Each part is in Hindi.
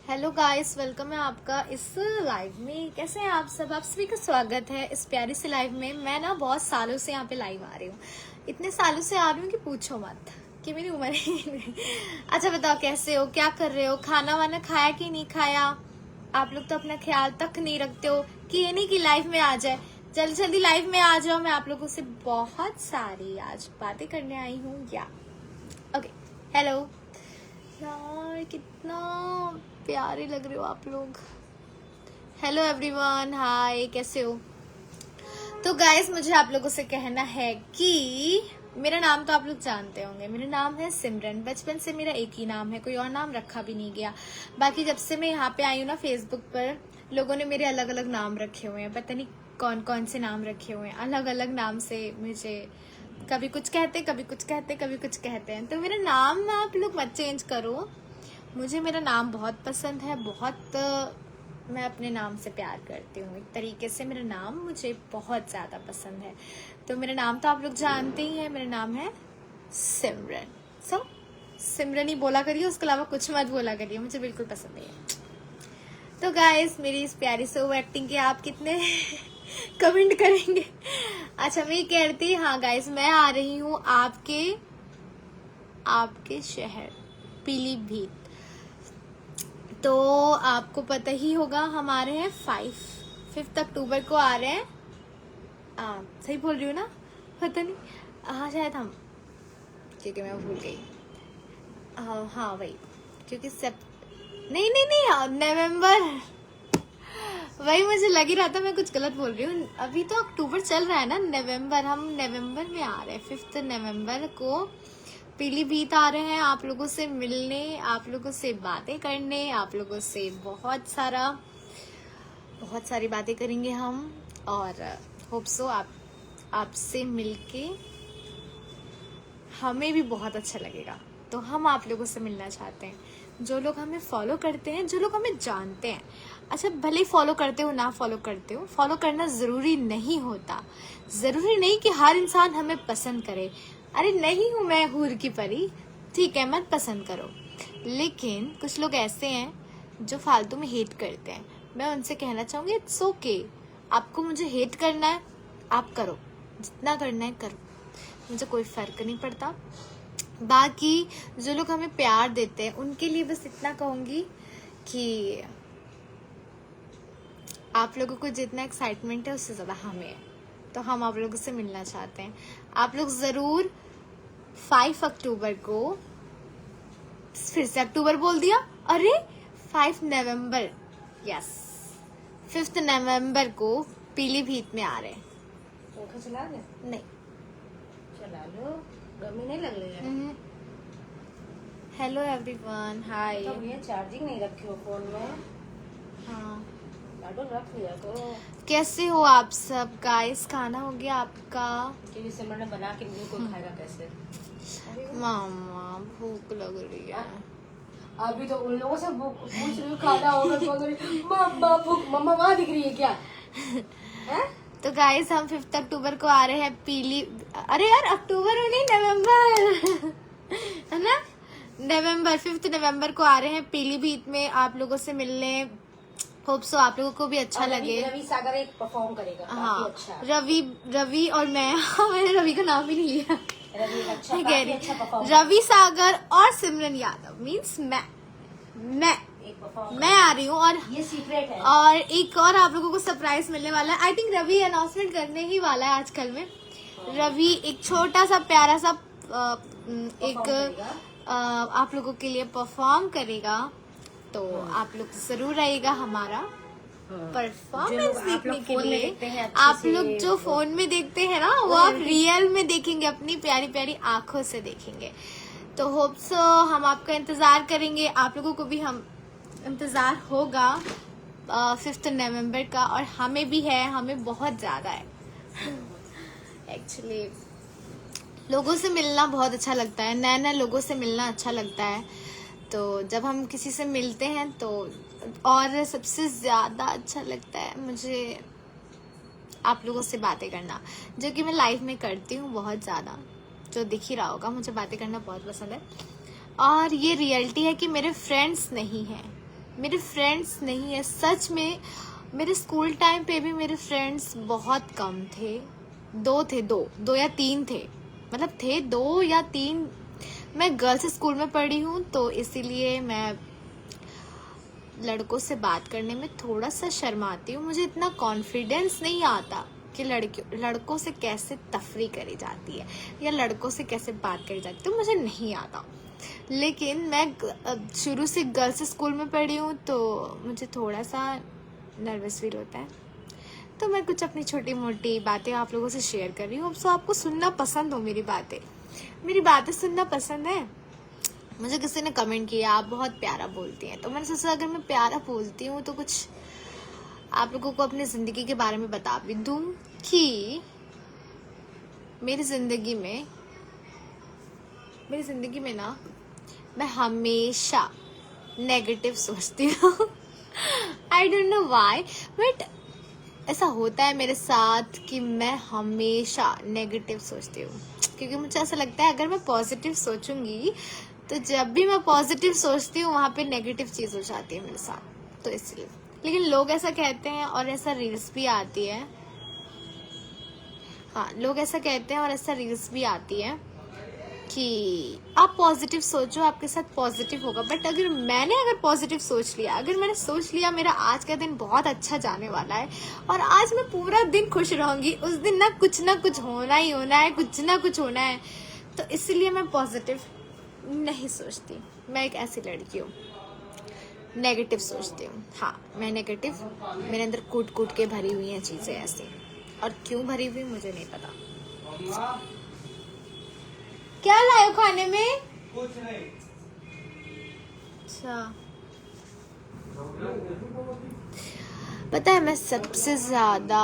हेलो गाइस, वेलकम है आपका इस लाइव में। कैसे हैं आप सब? आप सभी का स्वागत है इस प्यारी सी लाइव में। मैं ना बहुत सालों से यहाँ पे लाइव आ रही हूँ, इतने सालों से आ रही हूँ कि पूछो मत, कि मेरी उम्र ही नहीं। अच्छा बताओ, कैसे हो, क्या कर रहे हो, खाना वाना खाया कि नहीं खाया? आप लोग तो अपना ख्याल तक नहीं रखते हो कि ये नहीं कि लाइव में आ जाए। जल्दी जल्दी लाइव में आ जाओ। मैं आप लोगों से बहुत सारी आज बातें करने आई हूँ। या ओके, हेलो यार, कितना प्यारे लग रहे हो आप लोग। हेलो एवरीवन, हाय, कैसे हो? तो गाइस, मुझे आप लोगों से कहना है कि मेरा नाम तो आप लोग जानते होंगे। मेरा नाम है सिमरन। बचपन से मेरा एक ही नाम है, कोई और नाम रखा भी नहीं गया। बाकी जब से मैं यहाँ पे आई हूँ ना, फेसबुक पर लोगों ने मेरे अलग अलग नाम रखे हुए हैं। पता नहीं कौन कौन से नाम रखे हुए हैं, अलग अलग नाम से मुझे कभी कुछ कहते, कभी कुछ कहते, कभी कुछ कहते हैं। तो मेरा नाम आप लोग मत चेंज करो। मुझे मेरा नाम बहुत पसंद है, बहुत मैं अपने नाम से प्यार करती हूँ। एक तरीके से मेरा नाम मुझे बहुत ज़्यादा पसंद है। तो मेरा नाम तो आप लोग जानते ही हैं, मेरा नाम है सिमरन। सो सिमरन ही बोला करिए, उसके अलावा कुछ मत बोला करिए, मुझे बिल्कुल पसंद नहीं है। तो गाइस, मेरी इस प्यारी से वो एक्टिंग के आप कितने कमेंट करेंगे? अच्छा, मैं कह रही थी, हाँ गाइस, मैं आ रही हूँ आपके शहर पीलीभीत। तो आपको पता ही होगा, हम आ रहे हैं 5 अक्टूबर को आ रहे हैं। सही बोल रही हूँ ना? पता नहीं, हाँ शायद हम, क्योंकि मैं भूल गई। हाँ वही, क्योंकि नहीं नहीं नहीं, नवंबर। वही मुझे लग ही रहा था मैं कुछ गलत बोल रही हूँ। अभी तो अक्टूबर चल रहा है ना, नवंबर। हम नवंबर में आ रहे हैं। 5 नवंबर को पीलीभीत आ रहे हैं, आप लोगों से मिलने, आप लोगों से बातें करने, आप लोगों से बहुत सारी बातें करेंगे हम। और होप सो आपसे मिलके हमें भी बहुत अच्छा लगेगा। तो हम आप लोगों से मिलना चाहते हैं, जो लोग हमें फॉलो करते हैं, जो लोग हमें जानते हैं। अच्छा, भले ही फॉलो करते हो ना फॉलो करते हो, फॉलो करना जरूरी नहीं होता। जरूरी नहीं कि हर इंसान हमें पसंद करे। अरे नहीं हूं मैं हूर की परी, ठीक है, मत पसंद करो। लेकिन कुछ लोग ऐसे हैं जो फालतू में हेट करते हैं। मैं उनसे कहना चाहूंगी, इट्स ओके। आपको मुझे हेट करना है, आप करो, जितना करना है करो, मुझे कोई फर्क नहीं पड़ता। बाकी जो लोग हमें प्यार देते हैं, उनके लिए बस इतना कहूंगी कि आप लोगों को जितना एक्साइटमेंट है उससे ज्यादा हमें है। तो हम आप लोगों से मिलना चाहते हैं। आप लोग जरूर 5 अक्टूबर को, फिर से अक्टूबर बोल दिया, अरे 5 नवंबर, यस, 5 नवंबर को पीलीभीत में आ रहे हैं। पंखा चला दे? नहीं, चला लो, गर्मी नहीं लग रही है? हेलो एवरीवन, हाय। तो ये चार्जिंग नहीं रखी हो फोन में? हाँ, लाडो रख लिया तो। कैसे हो आप सब गाइस? खाना हो गया आपका? क्योंकि सिमर ने बना के मुझे कोई खाएगा कैसे? मामा, भूख लग रही है। अभी तो उन लोगों से पूछ रही हूँ खाना होगा तो मम्मा भूख, मम्मा वहाँ दिख रही है क्या? है? तो गाइस, हम 5 अक्टूबर को आ रहे हैं अरे यार, अक्टूबर में नहीं, नवंबर है ना, नवंबर, 5 नवंबर को आ रहे हैं पीलीभीत में आप लोगों से मिलने। होप सो आप लोगों को भी अच्छा लगे। रवि सागर एक परफॉर्म करेगा, हाँ, अच्छा। रवि और मैं, मैंने रवि का नाम ही नहीं लिया। रवि अच्छा, अच्छा परफॉर्म। रवि सागर और सिमरन यादव मीन्स मैं आ रही हूँ। और ये सीक्रेट है। और एक और आप लोगों को सरप्राइज मिलने वाला है। आई थिंक रवि अनाउंसमेंट करने ही वाला है आजकल में। रवि एक छोटा सा प्यारा सा आप लोगों के लिए परफॉर्म करेगा। तो आप लोग जरूर आइएगा हमारा परफॉर्मेंस देखने के लिए। आप लोग जो फोन में देखते हैं ना, वो आप रियल में देखेंगे, अपनी प्यारी प्यारी आंखों से देखेंगे। तो होप सो हम आपका इंतजार करेंगे, आप लोगों को भी हम इंतजार होगा 5 नवंबर का। और हमें भी है, हमें बहुत ज्यादा है एक्चुअली। लोगों से मिलना बहुत अच्छा लगता है, नए नए लोगों से मिलना अच्छा लगता है। तो जब हम किसी से मिलते हैं तो, और सबसे ज्यादा अच्छा लगता है मुझे आप लोगों से बातें करना, जो कि मैं लाइफ में करती हूँ बहुत ज्यादा, जो दिख ही रहा होगा। मुझे बातें करना बहुत पसंद है। और ये रियलिटी है कि मेरे फ्रेंड्स नहीं हैं, मेरे फ्रेंड्स नहीं है सच में। मेरे स्कूल टाइम पे भी मेरे फ्रेंड्स बहुत कम थे। दो या तीन थे, मतलब थे 2 या 3। मैं गर्ल्स स्कूल में पढ़ी हूँ तो इसीलिए मैं लड़कों से बात करने में थोड़ा सा शर्माती हूँ। मुझे इतना कॉन्फिडेंस नहीं आता कि लड़कों से कैसे तफरी करी जाती है या लड़कों से कैसे बात करी जाती है, तो मुझे नहीं आता। लेकिन मैं शुरू से गर्ल्स स्कूल में पढ़ी हूँ तो मुझे थोड़ा सा नर्वस फील होता है। तो मैं कुछ अपनी छोटी मोटी बातें आप लोगों से शेयर कर रही हूँ। सो आपको सुनना पसंद हो मेरी बातें सुनना पसंद है। मुझे किसी ने कमेंट किया आप बहुत प्यारा बोलती हैं, तो मैंने सोचा अगर मैं प्यारा बोलती हूँ तो कुछ आप लोगों को अपनी ज़िंदगी के बारे में बता भी दूँ कि मेरी ज़िंदगी में ना मैं हमेशा नेगेटिव सोचती हूँ। I don't know why, but ऐसा होता है मेरे साथ कि मैं हमेशा नेगेटिव सोचती हूँ, क्योंकि मुझे ऐसा लगता है अगर मैं पॉजिटिव सोचूंगी तो जब भी मैं पॉजिटिव सोचती हूँ वहाँ पे नेगेटिव चीज़ हो जाती है मेरे साथ, तो इसलिए। लेकिन लोग ऐसा कहते हैं और ऐसा रील्स भी आती है, हाँ लोग ऐसा कहते हैं और ऐसा रील्स भी आती है कि आप पॉजिटिव सोचो आपके साथ पॉजिटिव होगा। बट अगर पॉजिटिव सोच लिया, अगर मैंने सोच लिया मेरा आज का दिन बहुत अच्छा जाने वाला है और आज मैं पूरा दिन खुश रहूंगी, उस दिन ना कुछ होना ही होना है, कुछ ना कुछ होना है, तो इसलिए मैं पॉजिटिव नहीं सोचती। मैं एक ऐसी लड़की हूँ, नेगेटिव सोचती हूँ। हाँ मैं नेगेटिव, मेरे अंदर कूट के भरी हुई हैं चीज़ें ऐसी, और क्यों भरी हुई मुझे नहीं पता। क्या लाए खाने में? कुछ नहीं। अच्छा, पता है मैं सबसे ज्यादा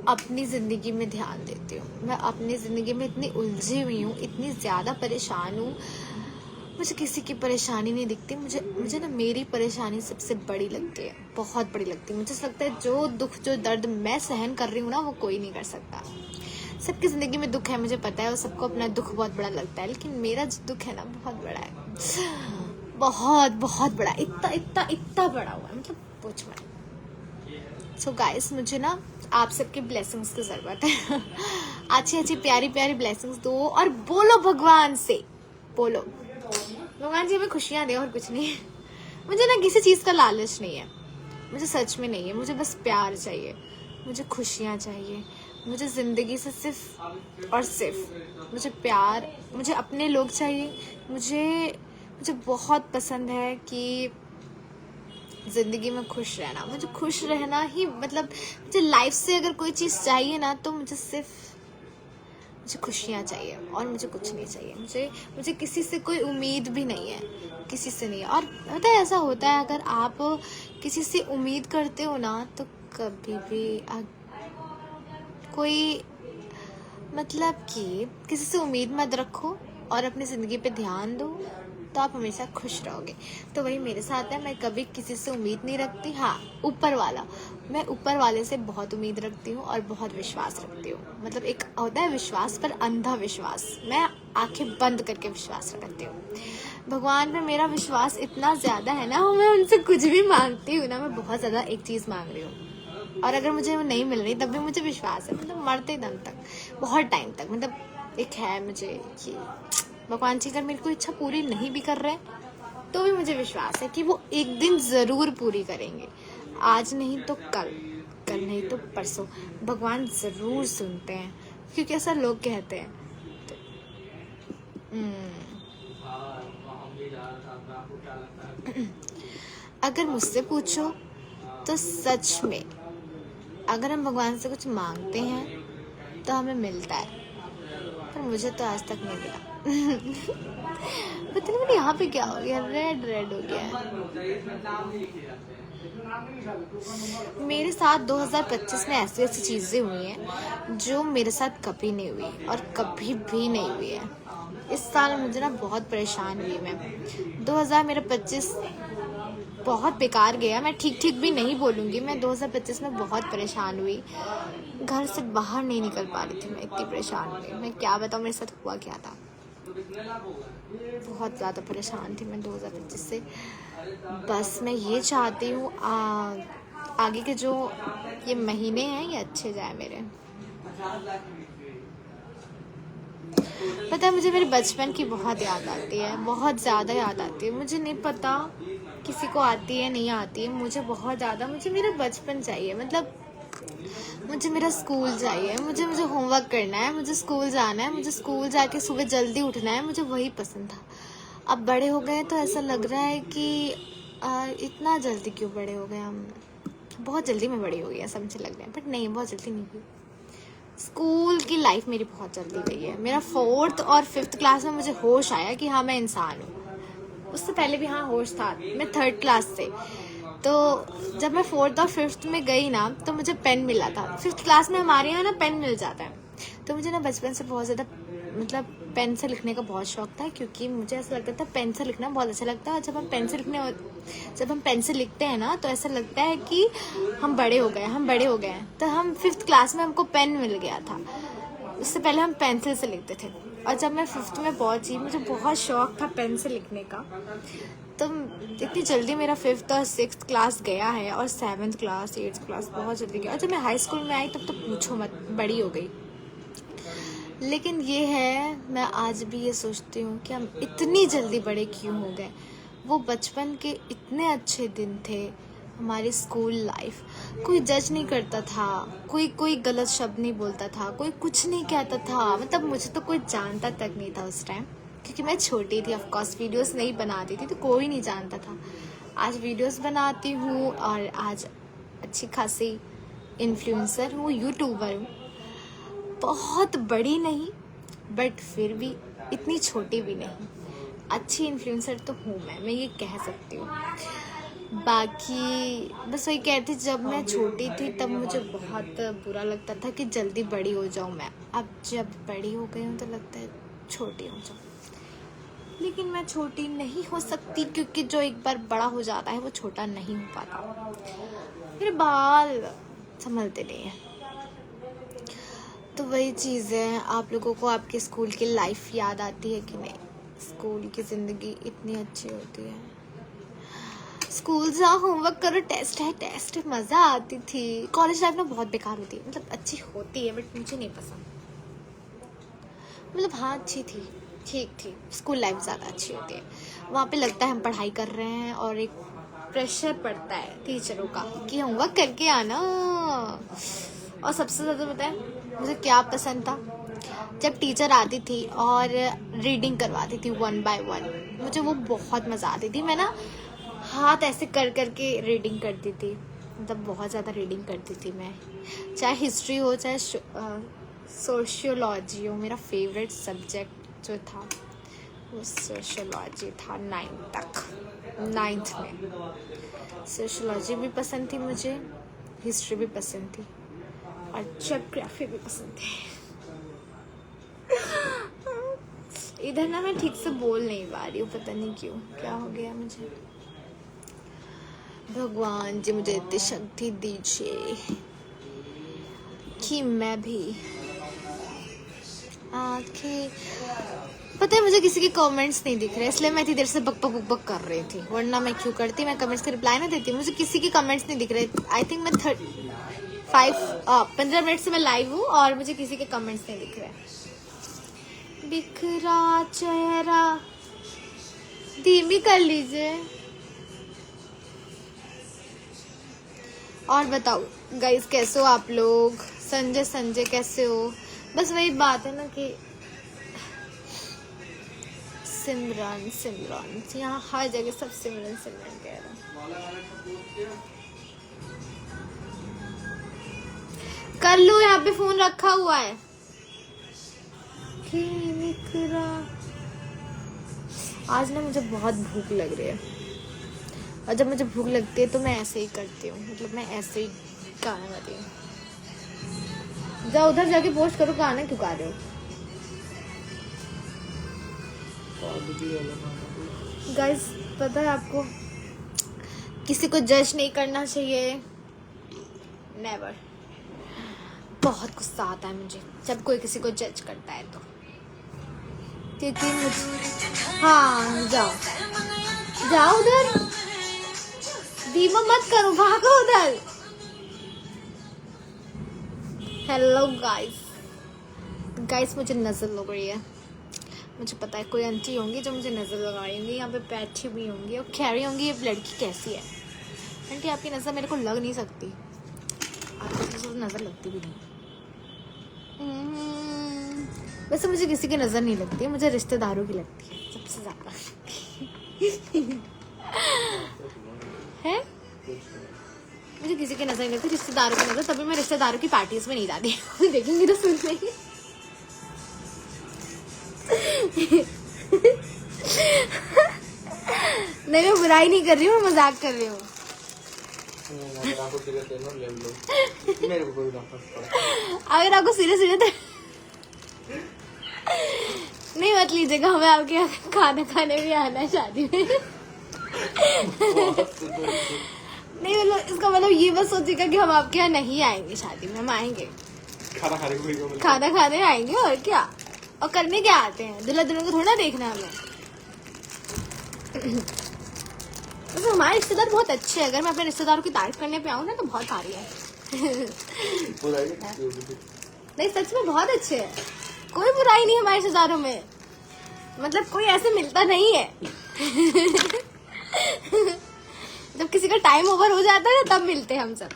अपनी जिंदगी में ध्यान देती हूँ। मैं अपनी जिंदगी में इतनी उलझी हुई हूँ, इतनी ज्यादा परेशान हूँ, मुझे किसी की परेशानी नहीं दिखती। मुझे ना मेरी परेशानी सबसे बड़ी लगती है, बहुत बड़ी लगती है। मुझे लगता है जो दुख जो दर्द मैं सहन कर रही हूँ ना वो कोई नहीं कर सकता। सबकी ज़िंदगी में दुख है मुझे पता है, और सबको अपना दुख बहुत बड़ा लगता है, लेकिन मेरा जो दुख है ना बहुत बड़ा है, बहुत बड़ा, इतना बड़ा हुआ है, मतलब पूछ मत। सो गाइस मुझे ना आप सबके ब्लेसिंग्स की ज़रूरत है। अच्छी प्यारी ब्लेसिंग्स दो और बोलो भगवान से, बोलो भगवान जी हमें खुशियाँ दे और कुछ नहीं है। मुझे ना किसी चीज़ का लालच नहीं है, मुझे सच में नहीं है। मुझे बस प्यार चाहिए, मुझे खुशियाँ चाहिए, मुझे ज़िंदगी से सिर्फ और सिर्फ मुझे प्यार, मुझे अपने लोग चाहिए। मुझे बहुत पसंद है कि ज़िंदगी में खुश रहना। मुझे खुश रहना ही मतलब, मुझे लाइफ से अगर कोई चीज़ चाहिए ना तो मुझे खुशियाँ चाहिए और मुझे कुछ नहीं चाहिए। मुझे किसी से कोई उम्मीद भी नहीं है, किसी से नहीं है। और पता है ऐसा होता है अगर आप किसी से उम्मीद करते हो ना तो कभी भी कोई मतलब कि किसी से उम्मीद मत रखो और अपनी ज़िंदगी पे ध्यान दो तो आप हमेशा खुश रहोगे। तो वही मेरे साथ है, मैं कभी किसी से उम्मीद नहीं रखती। हाँ मैं ऊपर वाले से बहुत उम्मीद रखती हूँ और बहुत विश्वास रखती हूँ। मतलब एक होता है विश्वास पर अंधा विश्वास, मैं आंखें बंद करके विश्वास रखती हूँ। भगवान पे मेरा विश्वास इतना ज़्यादा है ना, मैं उनसे कुछ भी मांगती हूँ ना, मैं बहुत ज़्यादा एक चीज़ मांग रही हूँ और अगर मुझे वो नहीं मिल रही तब भी मुझे विश्वास है, मतलब मरते दम तक, बहुत टाइम तक, मतलब एक है मुझे कि भगवान जी अगर मेरी कोई इच्छा पूरी नहीं भी कर रहे तो भी मुझे विश्वास है कि वो एक दिन ज़रूर पूरी करेंगे। आज नहीं तो कल नहीं तो परसों भगवान ज़रूर सुनते हैं, क्योंकि ऐसा लोग कहते हैं। अगर मुझसे पूछो तो सच में अगर हम भगवान से कुछ मांगते हैं तो हमें मिलता है, पर मुझे तो आज तक नहीं मिला। पता नहीं मुझे यहाँ पे क्या हो गया, रेड हो गया है। मेरे साथ 2025 में ऐसी चीज़ें हुई हैं जो मेरे साथ कभी नहीं हुई और कभी भी नहीं हुई है। इस साल मुझे ना बहुत परेशान हुई मैं। 2025 बहुत बेकार गया, मैं ठीक भी नहीं बोलूँगी। मैं 2025 में बहुत परेशान हुई, घर से बाहर नहीं निकल पा रही थी, मैं इतनी परेशान हुई। मैं क्या बताऊँ मेरे साथ हुआ क्या था। बहुत ज़्यादा परेशान थी मैं 2025 से। बस मैं ये चाहती हूँ आगे के जो ये महीने हैं ये अच्छे जाए मेरे। पता है मुझे मेरे बचपन की बहुत याद आती है, बहुत ज़्यादा याद आती है। मुझे नहीं पता किसी को आती है नहीं आती है, मुझे बहुत ज़्यादा, मुझे मेरा बचपन चाहिए। मतलब मुझे मेरा स्कूल चाहिए, मुझे होमवर्क करना है, मुझे स्कूल जाना है, मुझे स्कूल जाके सुबह जल्दी उठना है, मुझे वही पसंद था। अब बड़े हो गए तो ऐसा लग रहा है कि इतना जल्दी क्यों बड़े हो गए हम। बहुत जल्दी मैं बड़ी हो गई ऐसा मुझे लग रहा है, बट नहीं, बहुत जल्दी नहीं हुई। स्कूल की लाइफ मेरी बहुत जल्दी गई है। मेरा 4th और 5th क्लास में मुझे होश आया कि हाँ मैं इंसान हूँ। उससे पहले भी हाँ होश था, मैं 3rd क्लास से। तो जब मैं 4th और 5th में गई ना तो मुझे पेन मिला था। 5th क्लास में हमारे यहाँ ना पेन मिल जाता है। तो मुझे ना बचपन से बहुत ज़्यादा मतलब पेन से लिखने का बहुत शौक था, क्योंकि मुझे ऐसा लगता था पेन से लिखना बहुत अच्छा लगता है। और जब हम पेन से लिखते हैं ना तो ऐसा लगता है कि हम बड़े हो गए हैं। तो हम 5th क्लास में हमको पेन मिल गया था। उससे पहले हम पेंसिल से लिखते थे। और जब मैं 5th में पहुंची मुझे बहुत शौक था पेन से लिखने का। तो इतनी जल्दी मेरा 5th और 6th क्लास गया है, और 7th क्लास 8th क्लास बहुत जल्दी गया। और जब मैं हाई स्कूल में आई तब तो पूछो मत, बड़ी हो गई। लेकिन ये है, मैं आज भी ये सोचती हूँ कि हम इतनी जल्दी बड़े क्यों हो गए। वो बचपन के इतने अच्छे दिन थे, हमारी स्कूल लाइफ। कोई जज नहीं करता था, कोई गलत शब्द नहीं बोलता था, कोई कुछ नहीं कहता था। मतलब मुझे तो कोई जानता तक नहीं था उस टाइम, क्योंकि मैं छोटी थी। ऑफ कोर्स वीडियोस नहीं बनाती थी तो कोई नहीं जानता था। आज वीडियोस बनाती हूँ और आज अच्छी खासी इन्फ्लुएंसर हूँ, यूट्यूबर हूँ। बहुत बड़ी नहीं बट फिर भी इतनी छोटी भी नहीं, अच्छी इन्फ्लुएंसर तो हूँ मैं ये कह सकती हूँ। बाकी बस वही कहती, जब मैं छोटी थी तब मुझे बहुत बुरा लगता था कि जल्दी बड़ी हो जाऊँ मैं। अब जब बड़ी हो गई हूँ तो लगता है छोटी हो जाऊँ। लेकिन मैं छोटी नहीं हो सकती, क्योंकि जो एक बार बड़ा हो जाता है वो छोटा नहीं हो पाता। मेरे बाल संभलते नहीं हैं। तो वही चीज़ है, आप लोगों को आपके स्कूल की लाइफ याद आती है कि नहीं? स्कूल की ज़िंदगी इतनी अच्छी होती है। स्कूल जाओ, होमवर्क करो, टेस्ट है, मज़ा आती थी। कॉलेज लाइफ में बहुत बेकार होती है, मतलब अच्छी होती है बट मुझे नहीं पसंद। मतलब हाँ अच्छी थी, ठीक थी। स्कूल लाइफ ज़्यादा अच्छी होती है। वहाँ पे लगता है हम पढ़ाई कर रहे हैं और एक प्रेशर पड़ता है टीचरों का कि होमवर्क करके आना। और सबसे ज़्यादा पता है मुझे क्या पसंद था? जब टीचर आती थी और रीडिंग करवाती थी 1 by 1, मुझे वो बहुत मज़ा आती थी। मैं ना हाथ ऐसे कर करके रीडिंग करती थी, मतलब बहुत ज़्यादा रीडिंग करती थी मैं। चाहे हिस्ट्री हो चाहे सोशियोलॉजी हो, मेरा फेवरेट सब्जेक्ट जो था वो सोशियोलॉजी था 9th में। सोशियोलॉजी भी पसंद थी मुझे, हिस्ट्री भी पसंद थी और ज्योग्राफी भी पसंद थी। इधर ना मैं ठीक से बोल नहीं पा रही हूँ, पता नहीं क्यों, क्या हो गया मुझे। भगवान जी मुझे इतनी शक्ति दीजिए कि मैं भी आंखें। पता है मुझे किसी के कमेंट्स नहीं दिख रहे, इसलिए मैं इतनी देर से बक कर रही थी, वरना मैं क्यों करती, मैं कमेंट्स का रिप्लाई ना देती। मुझे किसी के कमेंट्स नहीं दिख रहे। आई थिंक मैं 15 मिनट से मैं लाइव हूँ और मुझे किसी के कमेंट्स नहीं दिख रहे। बिखरा चेहरा धीमी कर लीजिए। और बताओ गाइस कैसे हो आप लोग? संजय कैसे हो? बस वही बात है ना कि सिमरन यहाँ हर जगह सब सिमरन कह रहे हैं। कर लो, यहाँ पे फोन रखा हुआ है। आज ना मुझे बहुत भूख लग रही है, और जब मुझे भूख लगती है तो मैं ऐसे ही करती हूँ, मतलब मैं ऐसे ही गाना गाती हूँ। जाओ उधर जाके पोस्ट करो, गाना क्यों गा रहे हो? गाइस पता है आपको, किसी को जज नहीं करना चाहिए, नेवर। बहुत गुस्सा आता है मुझे जब कोई किसी को जज करता है तो। क्योंकि मुझे, हाँ जाओ जाओ उधर, धीमा मत करो, भागो उधर। हेलो गाइस, मुझे नजर लग रही है। मुझे पता है कोई आंटी होंगी जो मुझे नजर लगा रही होंगी, यहाँ पे बैठी भी होंगी और कह रही होंगी ये लड़की कैसी है। आंटी आपकी नजर मेरे को लग नहीं सकती, आपकी तो नजर लगती भी नहीं। वैसे मुझे किसी की नजर नहीं लगती, मुझे रिश्तेदारों की लगती है सबसे ज्यादा है। मुझे किसी की नजर नहीं लगती, रिश्तेदारों की नजर, तभी मैं रिश्तेदारों की पार्टीज में नहीं जाती देखेंगे तो सुन लेंगे नहीं, मैं बुराई नहीं कर रही हूँ, मैं मजाक कर रही हूँ। अगर आपको सीरियस नहीं मत लीजिएगा, हमें आपके यहाँ खाना खाने भी आना है शादी में नहीं मतलब इसका मतलब ये बस सोचिएगा कि हम आपके यहाँ नहीं आएंगे शादी में, हम आएंगे खाना खाने आएंगे और क्या, और करने क्या आते हैं, दूल्हा दुल्हन को थोड़ा देखना है हमें। वैसे हमारे रिश्तेदार बहुत अच्छे हैं, अगर मैं अपने रिश्तेदारों की तारीफ करने पे आऊँ ना तो बहुत सारी है नहीं सच में बहुत अच्छे हैं, कोई बुराई नहीं हमारे रिश्तेदारों में, मतलब कोई ऐसे मिलता नहीं है जब किसी का टाइम ओवर हो जाता है तब मिलते हैं हम सब।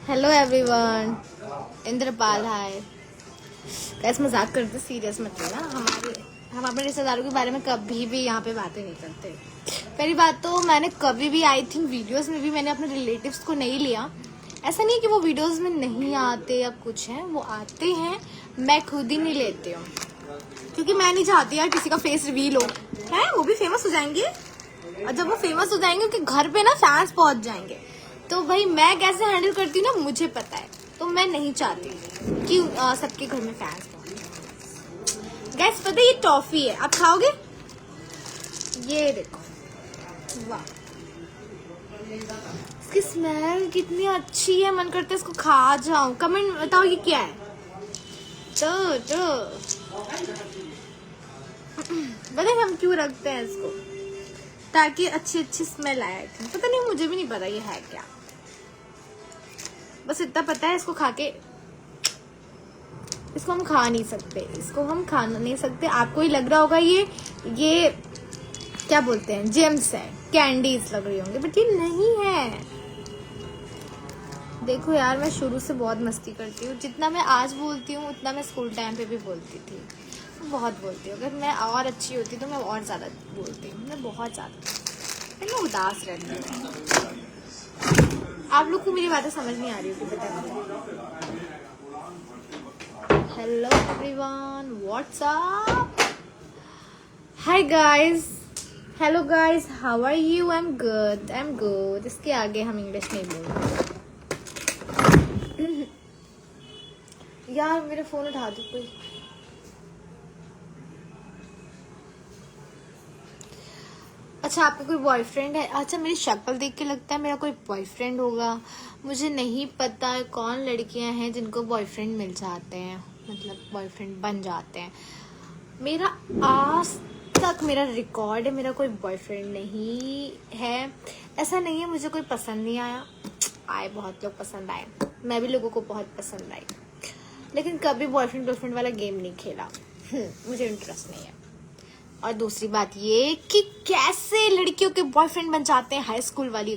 हेलो एवरीवन, इंद्रपाल हाय। कैसे मजाक करते, सीरियस मत लेना, हम अपने रिश्तेदारों के बारे में कभी भी यहाँ पे बातें नहीं करते। पहली बात तो मैंने कभी भी आई थिंक वीडियोस में भी मैंने अपने रिलेटिव्स को नहीं लिया। ऐसा नहीं है कि वो वीडियोस में नहीं आते या कुछ है, वो आते हैं, मैं खुद ही नहीं लेती हूँ क्योंकि मैं नहीं चाहती यार किसी का फेस रिवील हो, है वो भी फेमस हो जाएंगे, और जब वो फेमस हो जाएंगे उनके घर पे ना फैंस पहुंच जाएंगे, तो भाई मैं कैसे हैंडल करती हूँ ना मुझे पता है, तो मैं नहीं चाहती कि सबके घर में फैंस पहुंचे। गैस पता है ये टॉफी है, आप खाओगे? ये देखो, वाह इसकी स्मेल कितनी अच्छी है, मन करता है इसको खा जाऊं। कमेंट बताओ ये क्या है। तो पता हम क्यों रखते हैं इसको, ताकि अच्छी स्मेल आए। पता नहीं, मुझे भी नहीं पता ये है क्या, बस इतना पता है इसको खा के, इसको हम खा नहीं सकते, इसको हम खा नहीं सकते। आपको ही लग रहा होगा ये क्या बोलते हैं, जेम्स है, कैंडीज लग रही होंगे, बट ये नहीं है। देखो यार, मैं शुरू से बहुत मस्ती करती हूँ, जितना मैं आज बोलती हूँ उतना मैं स्कूल टाइम पे भी बोलती थी, बहुत बोलती हूँ। अगर मैं और अच्छी होती तो मैं और ज़्यादा बोलती हूँ, मैं बहुत ज़्यादा, मैं उदास रहती हूँ। आप लोग को मेरी बातें समझ नहीं आ रही होगी, पता नहीं। Hello everyone, what's up, hi guys, hello guys, how are you? I am good. इसके आगे हम इंग्लिश नहीं बोलते। यार मेरा फोन उठा दो कोई। अच्छा, आपका कोई बॉयफ्रेंड है? अच्छा, मेरी शक्ल देख के लगता है मेरा कोई बॉयफ्रेंड होगा। मुझे नहीं पता है कौन लड़कियां हैं जिनको बॉयफ्रेंड मिल जाते हैं, मतलब बॉयफ्रेंड बन जाते हैं। मेरा आज तक मेरा रिकॉर्ड है, मेरा कोई बॉयफ्रेंड नहीं है। ऐसा नहीं है मुझे कोई पसंद नहीं आए बहुत लोग पसंद आए, मैं भी लोगों को बहुत पसंद आई, लेकिन कभी बॉयफ्रेंड गर्लफ्रेंड वाला गेम नहीं खेला। मुझे इंटरेस्ट नहीं है। और दूसरी बात ये कि कैसे लड़कियों के बॉयफ्रेंड बन जाते हैं, हाई स्कूल वालों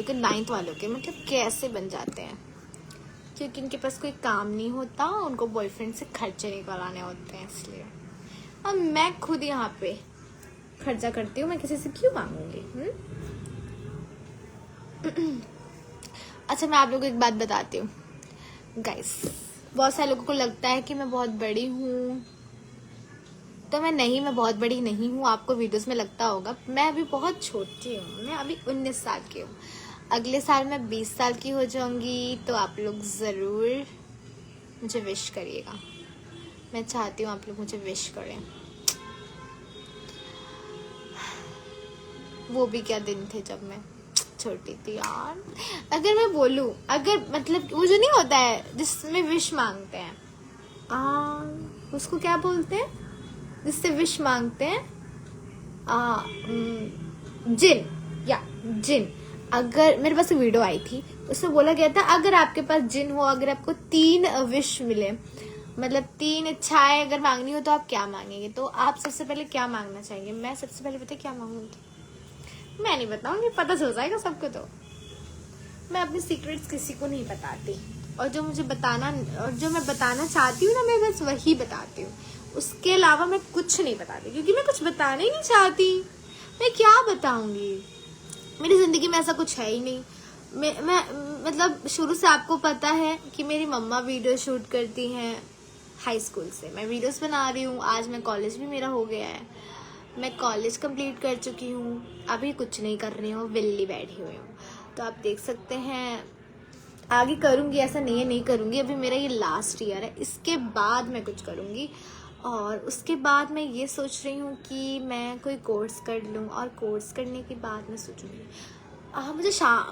के 9th वालों के, मतलब कैसे बन जाते हैं, क्योंकि उनके पास कोई काम नहीं होता, उनको बॉयफ्रेंड से खर्चे निकालने होते हैं, इसलिए। अब मैं खुद यहाँ पे खर्चा करती हूँ, मैं किसी से क्यों मांगूंगी? अच्छा, मैं आप लोगों को एक बात बताती हूँ गाइस, बहुत सारे लोगों को लगता है कि मैं बहुत बड़ी हूँ, तो मैं बहुत बड़ी नहीं हूँ। आपको वीडियोस में लगता होगा, मैं अभी बहुत छोटी हूँ, मैं अभी 19 साल की हूँ। अगले साल मैं 20 साल की हो जाऊंगी, तो आप लोग ज़रूर मुझे विश करिएगा। मैं चाहती हूँ आप लोग मुझे विश करें। वो भी क्या दिन थे जब मैं छोटी थी यार, अगर मैं बोलूं, अगर मतलब वो जो नहीं होता है जिसमें विश मांगते हैं, उसको क्या बोलते हैं जिससे विश मांगते हैं, जिन, या जिन। अगर मेरे पास एक वीडियो आई थी, उसमें बोला गया था अगर आपके पास जिन हो, अगर आपको 3 विश मिले, मतलब 3 इच्छाएं अगर मांगनी हो तो आप क्या मांगेंगे? तो आप सबसे पहले क्या मांगना चाहेंगे? मैं सबसे पहले पता क्या मांगूंगी? मैं नहीं बताऊंगी, पता चल जाएगा सबको। तो मैं अपने सीक्रेट्स किसी को नहीं बताती, और जो मुझे बताना, और जो मैं बताना चाहती हूँ ना, मैं बस वही बताती हूँ। उसके अलावा मैं कुछ नहीं बताती, क्योंकि मैं कुछ बताना ही नहीं चाहती। मैं क्या बताऊंगी? मेरी जिंदगी में ऐसा कुछ है ही नहीं। मैं मतलब शुरू से आपको पता है कि मेरी मम्मा वीडियो शूट करती हैं हाई स्कूल से। मैं वीडियोस बना रही हूँ। आज मैं कॉलेज भी मेरा हो गया है, मैं कॉलेज कंप्लीट कर चुकी हूँ। अभी कुछ नहीं कर रही हूँ, विल्ली बैठी हुई हूँ। तो आप देख सकते हैं आगे करूँगी, ऐसा नहीं है नहीं करूँगी। अभी मेरा ये लास्ट ईयर है, इसके बाद मैं कुछ करूँगी। और उसके बाद मैं ये सोच रही हूँ कि मैं कोई कोर्स कर लूँ, और कोर्स करने के बाद मैं सोचूंगी।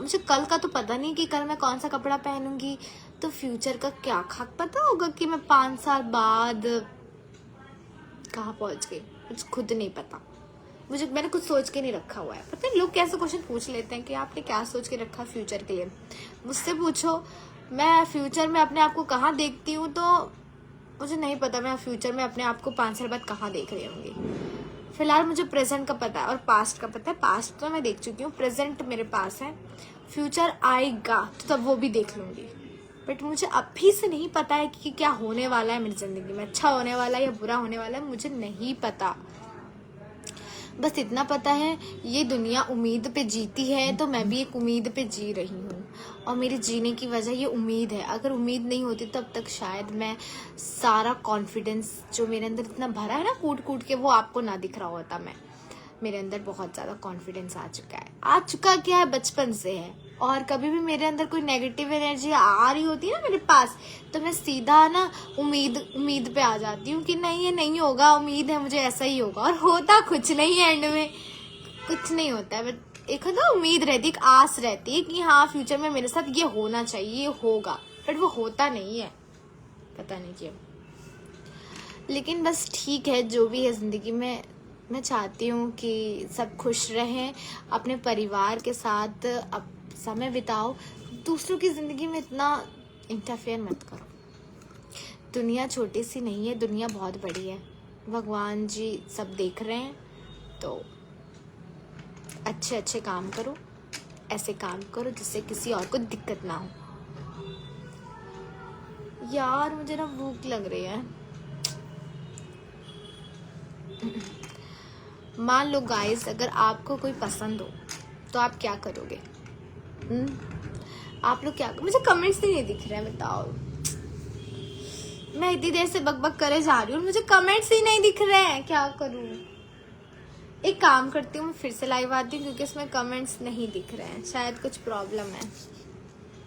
मुझे कल का तो पता नहीं कि कल मैं कौन सा कपड़ा पहनूंगी, तो फ्यूचर का क्या खाक पता होगा कि मैं 5 साल बाद कहाँ पहुँच गई, मुझे खुद नहीं पता। मैंने कुछ सोच के नहीं रखा हुआ है। पता है लोग कैसे क्वेश्चन पूछ लेते हैं कि आपने क्या सोच के रखा फ्यूचर के लिए? मुझसे पूछो मैं फ्यूचर में अपने आप को कहाँ देखती हूँ, तो मुझे नहीं पता मैं फ्यूचर में अपने आप को 5 साल बाद कहाँ देख रही होंगी। फिलहाल मुझे प्रेजेंट का पता है और पास्ट का पता है। पास्ट तो मैं देख चुकी हूँ, प्रेजेंट मेरे पास है, फ्यूचर आएगा तो तब वो भी देख लूंगी। बट मुझे अभी से नहीं पता है कि क्या होने वाला है मेरी जिंदगी में, अच्छा होने वाला है या बुरा होने वाला है, मुझे नहीं पता। बस इतना पता है ये दुनिया उम्मीद पे जीती है, तो मैं भी एक उम्मीद पे जी रही हूँ, और मेरे जीने की वजह ये उम्मीद है। अगर उम्मीद नहीं होती तब तक शायद मैं सारा कॉन्फिडेंस जो मेरे अंदर इतना भरा है ना कूट कूट के, वो आपको ना दिख रहा होता। मेरे अंदर बहुत ज़्यादा कॉन्फिडेंस आ चुका क्या है, बचपन से है। और कभी भी मेरे अंदर कोई नेगेटिव एनर्जी आ रही होती है ना मेरे पास, तो मैं सीधा ना उम्मीद पे आ जाती हूँ कि नहीं ये नहीं होगा, उम्मीद है मुझे ऐसा ही होगा, और होता कुछ नहीं है। एंड में कुछ नहीं होता है, बट एक होता उम्मीद रहती है, एक आस रहती है कि हाँ फ्यूचर में मेरे साथ ये होना चाहिए, ये होगा, बट वो होता नहीं है, पता नहीं क्यों। लेकिन बस ठीक है, जो भी है जिंदगी में, मैं चाहती हूँ कि सब खुश रहें, अपने परिवार के साथ अब समय बिताओ, दूसरों की ज़िंदगी में इतना इंटरफेयर मत करो। दुनिया छोटी सी नहीं है, दुनिया बहुत बड़ी है, भगवान जी सब देख रहे हैं। तो अच्छे अच्छे काम करो, ऐसे काम करो जिससे किसी और को दिक्कत ना हो। यार मुझे ना भूख लग रही है। मान लो गाइस, अगर आपको कोई पसंद हो तो आप क्या करोगे? आप लोग क्या, मुझे कमेंट्स ही नहीं दिख रहे हैं, बताओ। मैं इतनी देर से बकबक करे जा रही हूँ, मुझे कमेंट्स ही नहीं दिख रहे हैं, क्या करूँ? एक काम करती हूँ, मैं फिर से लाइव आती हूँ, क्योंकि इसमें कमेंट्स नहीं दिख रहे हैं, शायद कुछ प्रॉब्लम है।